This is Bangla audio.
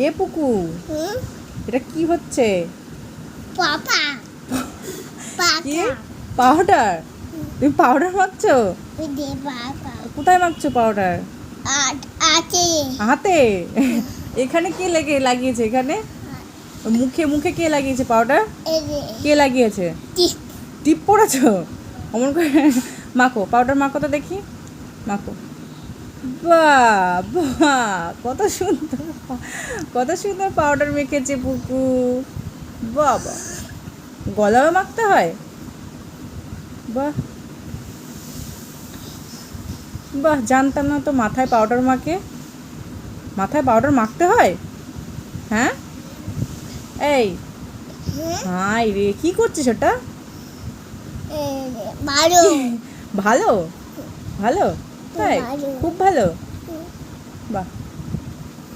এ পুকু, এটা কি হচ্ছে? পাপা কি পাউডার? তুমি পাউডার মাখছো? দে পাপা কোথায় মাখছো পাউডার? আছে হাতে? এখানে কে লাগিয়েছে? এখানে মুখে মুখে কে লাগিয়েছে পাউডার? কে লাগিয়েছে? টিপ পড়েছো? অমন করে মাখো, পাউডার মাখো তো দেখি, মাখো। বাহ বাহ, কত সুন্দর পাউডার মেখেছে পুকু। বাবা, গলাও মাখতে হয়? বাহ বাহ, জানতাম না তো মাথায় পাউডার মাখে। মাথায় পাউডার মাখতে হয়? হ্যাঁ এই, হাই রে, কি করছিস ওটা? ভালো ভালো ভালো, তাই? ভালো। খুব ভালো। বাহ।